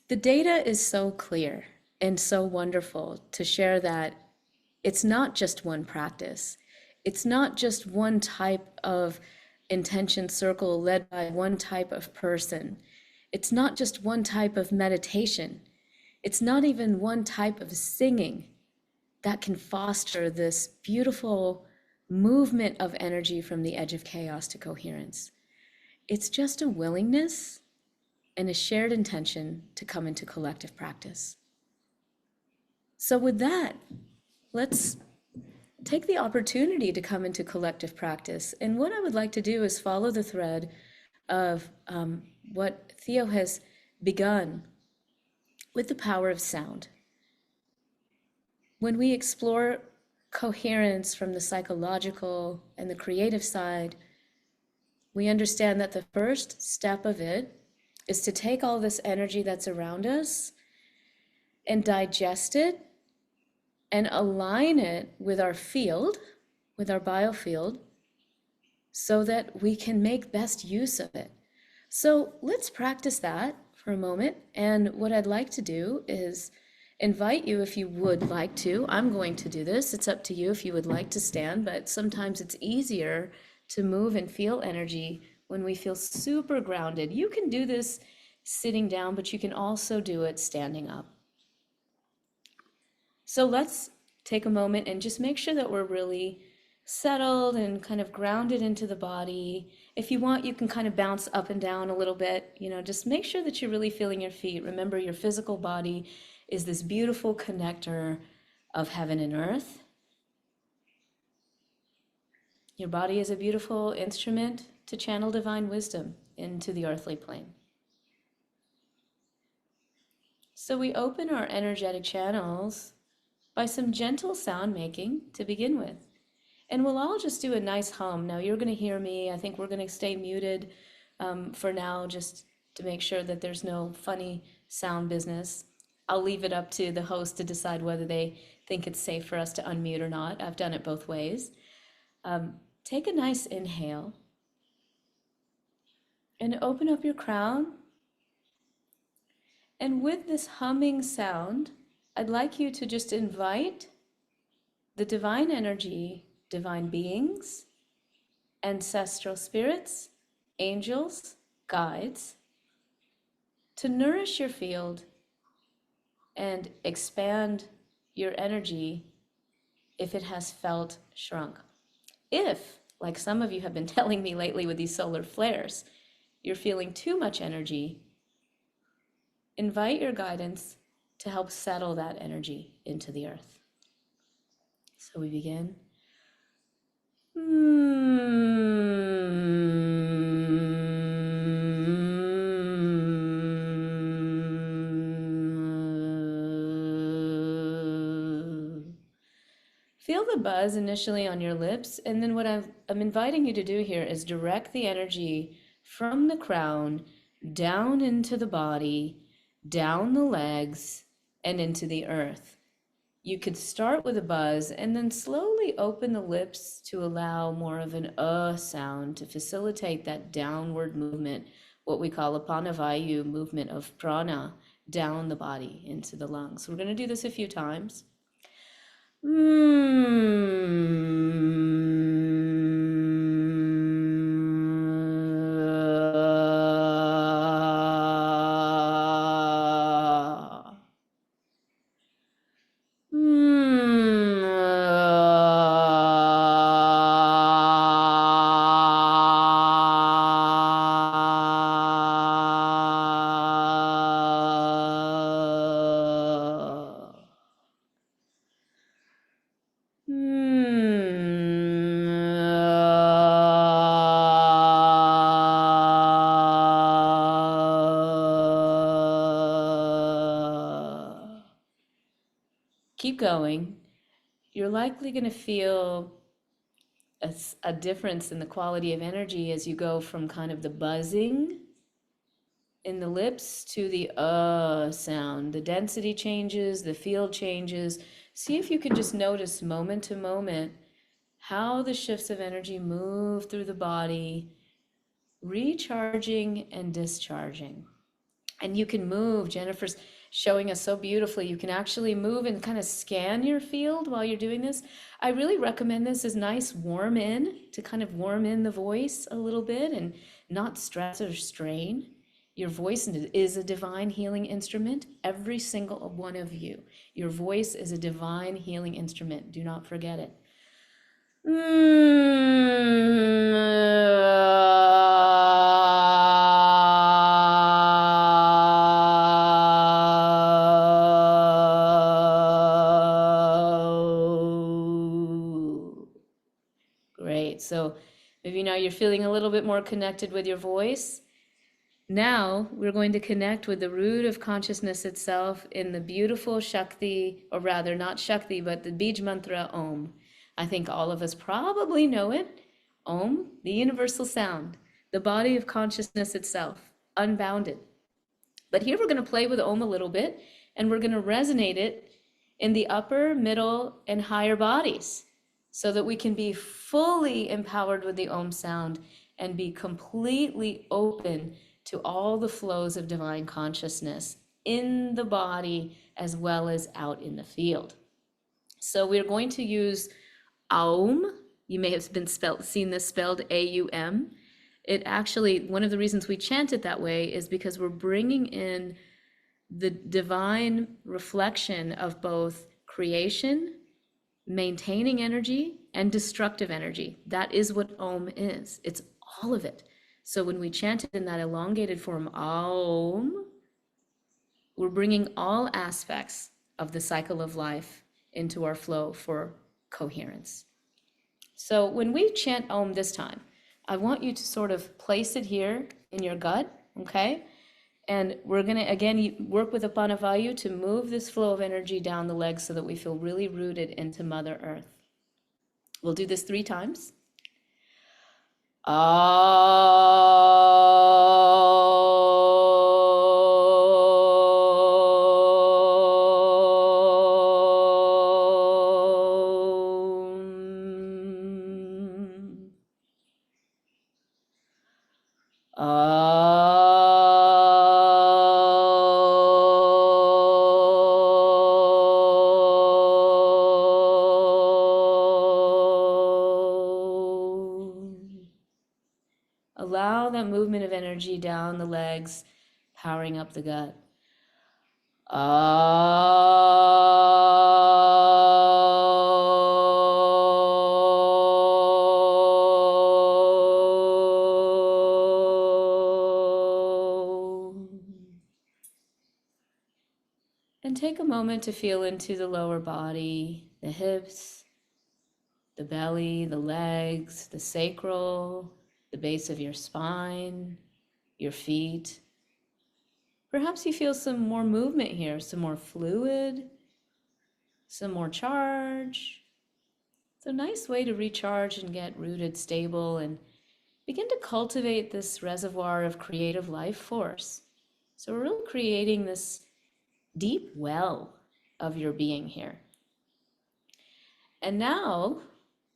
The data is so clear and so wonderful to share that it's not just one practice. It's not just one type of intention circle led by one type of person. It's not just one type of meditation. It's not even one type of singing that can foster this beautiful movement of energy from the edge of chaos to coherence. It's just a willingness and a shared intention to come into collective practice. So, with that, let's take the opportunity to come into collective practice. And what I would like to do is follow the thread of what Theo has begun with the power of sound. When we explore coherence from the psychological and the creative side, we understand that the first step of it is to take all this energy that's around us and digest it and align it with our field, with our biofield, so that we can make best use of it. So let's practice that for a moment. And what I'd like to do is invite you, if you would like to. I'm going to do this. It's up to you if you would like to stand, but sometimes it's easier to move and feel energy when we feel super grounded. You can do this sitting down, but you can also do it standing up. So let's take a moment and just make sure that we're really settled and kind of grounded into the body. If you want, you can kind of bounce up and down a little bit, just make sure that you're really feeling your feet. Remember, your physical body is this beautiful connector of heaven and earth. Your body is a beautiful instrument to channel divine wisdom into the earthly plane. So we open our energetic channels by some gentle sound making to begin with. And we'll all just do a nice hum. Now you're going to hear me. I think we're going to stay muted for now, just to make sure that there's no funny sound business. I'll leave it up to the host to decide whether they think it's safe for us to unmute or not. I've done it both ways. Take a nice inhale and open up your crown. And with this humming sound, I'd like you to just invite the divine energy, divine beings, ancestral spirits, angels, guides, to nourish your field and expand your energy if it has felt shrunk. If, like some of you have been telling me lately with these solar flares, you're feeling too much energy, invite your guidance to help settle that energy into the earth. So we begin. Feel the buzz initially on your lips, and then what I'm inviting you to do here is direct the energy from the crown down into the body, down the legs, and into the earth. You could start with a buzz and then slowly open the lips to allow more of an sound to facilitate that downward movement, what we call a panavayu movement of prana down the body into the lungs. We're going to do this a few times. Keep going. You're likely going to feel a difference in the quality of energy as you go from kind of the buzzing in the lips to the sound. The density changes, the field changes. See if you can just notice moment to moment how the shifts of energy move through the body, recharging and discharging. And you can move. Jennifer's showing us so beautifully. You can actually move and kind of scan your field while you're doing this. I really recommend this as nice warm in to kind of warm in the voice a little bit and not stress or strain. Your voice is a divine healing instrument. Every single one of you. Your voice is a divine healing instrument. Do not forget it. Great. So maybe now you're feeling a little bit more connected with your voice. Now we're going to connect with the root of consciousness itself in the beautiful Shakti, or rather not Shakti, but the Bij mantra Om. I think all of us probably know it. Om, the universal sound, the body of consciousness itself, unbounded. But here we're going to play with Om a little bit, and we're going to resonate it in the upper, middle, and higher bodies so that we can be fully empowered with the Om sound and be completely open to all the flows of divine consciousness in the body as well as out in the field. So we're going to use Aum. You may have seen this spelled A-U-M. It actually, one of the reasons we chant it that way is because we're bringing in the divine reflection of both creation, maintaining energy, and destructive energy. That is what Om is. It's all of it. So when we chant it in that elongated form, Aum, we're bringing all aspects of the cycle of life into our flow for coherence. So when we chant Om this time, I want you to sort of place it here in your gut, okay? And we're going to, again, work with Apanavayu to move this flow of energy down the legs so that we feel really rooted into Mother Earth. We'll do this 3 times. Allow that movement of energy down the legs, powering up the gut. And take a moment to feel into the lower body, the hips, the belly, the legs, the sacral, the base of your spine, your feet. Perhaps you feel some more movement here, some more fluid, some more charge. It's a nice way to recharge and get rooted, stable, and begin to cultivate this reservoir of creative life force. So we're really creating this deep well of your being here. And now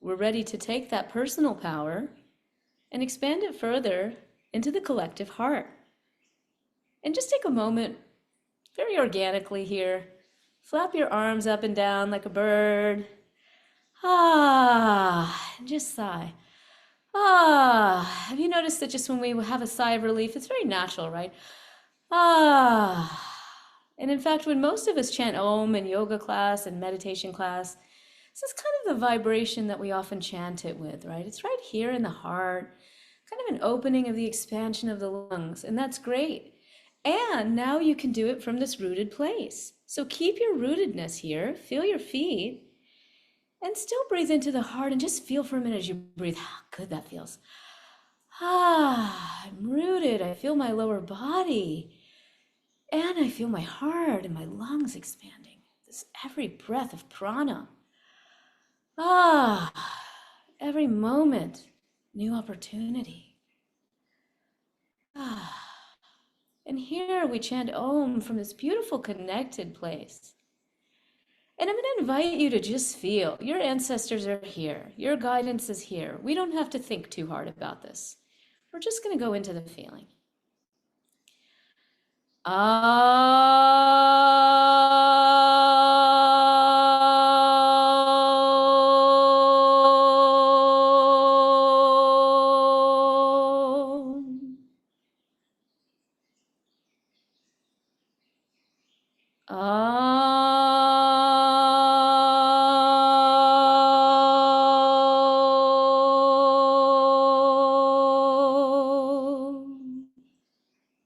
we're ready to take that personal power and expand it further into the collective heart. And just take a moment, very organically here, flap your arms up and down like a bird. And just sigh. Have you noticed that just when we have a sigh of relief, it's very natural, right? And in fact, when most of us chant Om in yoga class and meditation class, this is kind of the vibration that we often chant it with, right? It's right here in the heart, kind of an opening of the expansion of the lungs, and that's great. And now you can do it from this rooted place. So keep your rootedness here, feel your feet, and still breathe into the heart and just feel for a minute as you breathe how good that feels. I'm rooted, I feel my lower body, and I feel my heart and my lungs expanding. This every breath of prana. Every moment, new opportunity. And here we chant Om from this beautiful connected place. And I'm going to invite you to just feel. Your ancestors are here. Your guidance is here. We don't have to think too hard about this. We're just going to go into the feeling.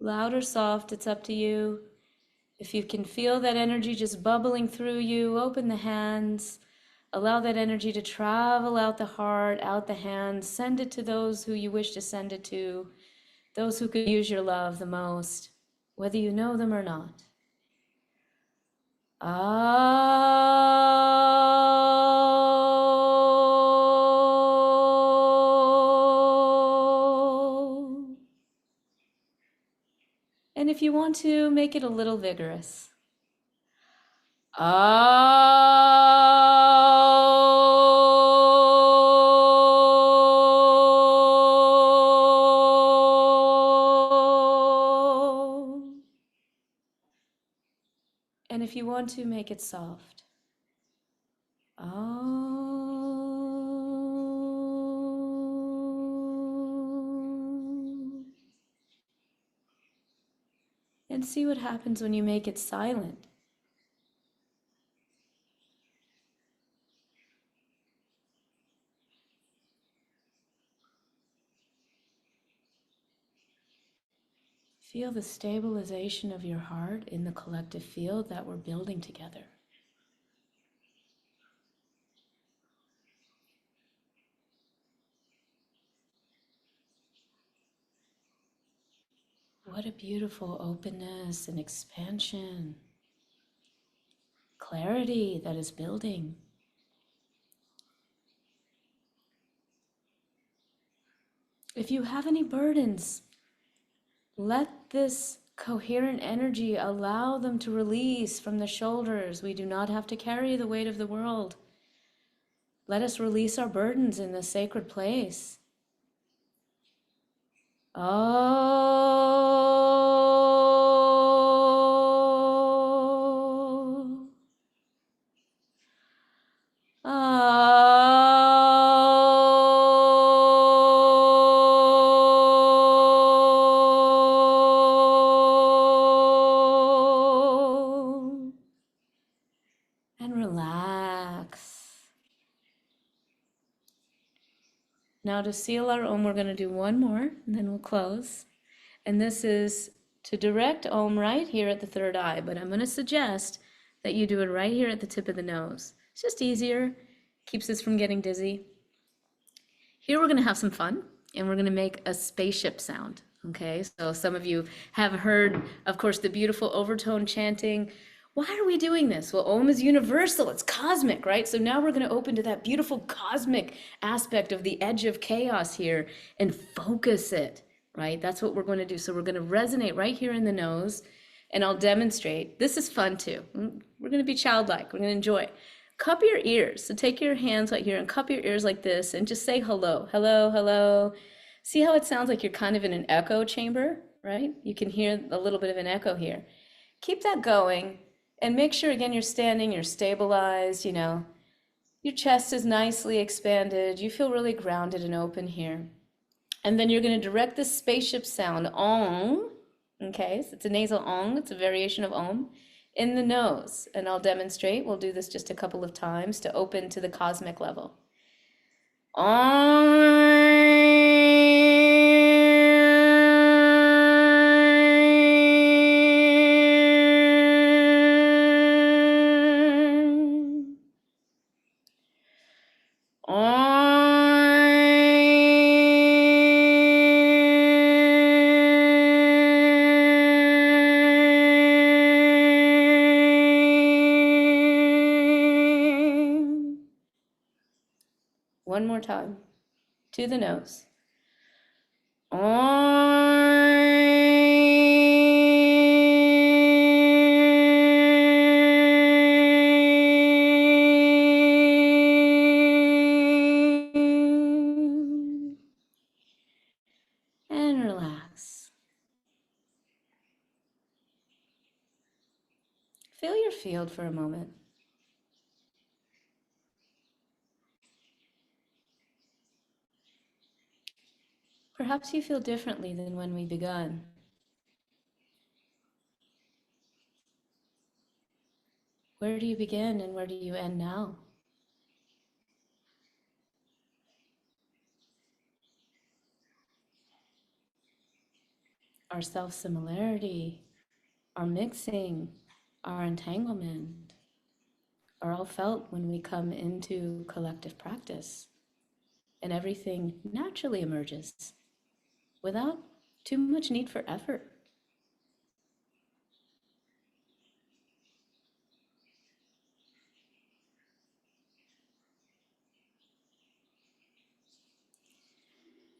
Loud or soft, it's up to you. If you can feel that energy just bubbling through you, open the hands. Allow that energy to travel out the heart, out the hands. Send it to those who you wish to send it to, those who could use your love the most, whether you know them or not. And if you want to, make it a little vigorous. And if you want to, make it soft. And see what happens when you make it silent. Feel the stabilization of your heart in the collective field that we're building together. What a beautiful openness and expansion, clarity that is building. If you have any burdens, let this coherent energy allow them to release from the shoulders. We do not have to carry the weight of the world. Let us release our burdens in this sacred place. Oh. Oh. And relax. Now to seal our Om, we're going to do one more, and then we'll close. And this is to direct Om right here at the third eye, but I'm going to suggest that you do it right here at the tip of the nose. It's just easier, keeps us from getting dizzy. Here we're going to have some fun, and we're going to make a spaceship sound. Okay, so some of you have heard, of course, the beautiful overtone chanting. Why are we doing this? Well, Om is universal, it's cosmic, right? So now we're going to open to that beautiful cosmic aspect of the edge of chaos here and focus it, right? That's what we're going to do. So we're going to resonate right here in the nose, and I'll demonstrate. This is fun too. We're going to be childlike, we're going to enjoy. Cup your ears. So take your hands right here and cup your ears like this and just say hello, hello, hello. See how it sounds like you're kind of in an echo chamber, right? You can hear a little bit of an echo here. Keep that going and make sure, again, you're standing, you're stabilized, you know, your chest is nicely expanded. You feel really grounded and open here. And then you're going to direct this spaceship sound, Om, okay? So it's a nasal Om, it's a variation of Om, in the nose. And I'll demonstrate. We'll do this just a couple of times to open to the cosmic level. One more time, to the nose. And relax. Feel your field for a moment. Perhaps you feel differently than when we begun. Where do you begin and where do you end now? Our self-similarity, our mixing, our entanglement are all felt when we come into collective practice, and everything naturally emerges without too much need for effort.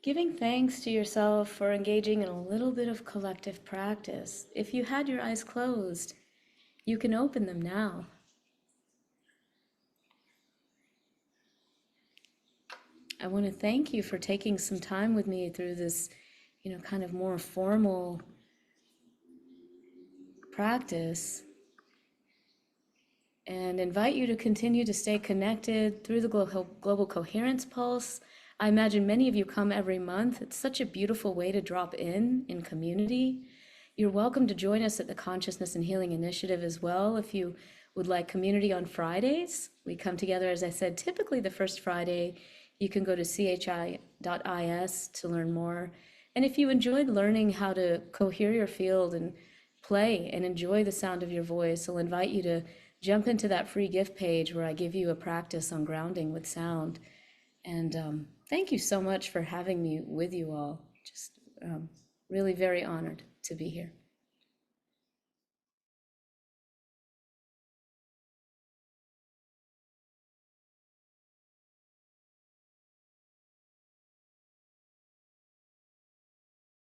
Giving thanks to yourself for engaging in a little bit of collective practice. If you had your eyes closed, you can open them now. I want to thank you for taking some time with me through this, kind of more formal practice, and invite you to continue to stay connected through the Global Coherence Pulse. I imagine many of you come every month. It's such a beautiful way to drop in community. You're welcome to join us at the Consciousness and Healing Initiative as well. If you would like community on Fridays, we come together, as I said, typically the first Friday. You can go to chi.is to learn more. And if you enjoyed learning how to cohere your field and play and enjoy the sound of your voice, I'll invite you to jump into that free gift page where I give you a practice on grounding with sound. And thank you so much for having me with you all. Just really very honored to be here.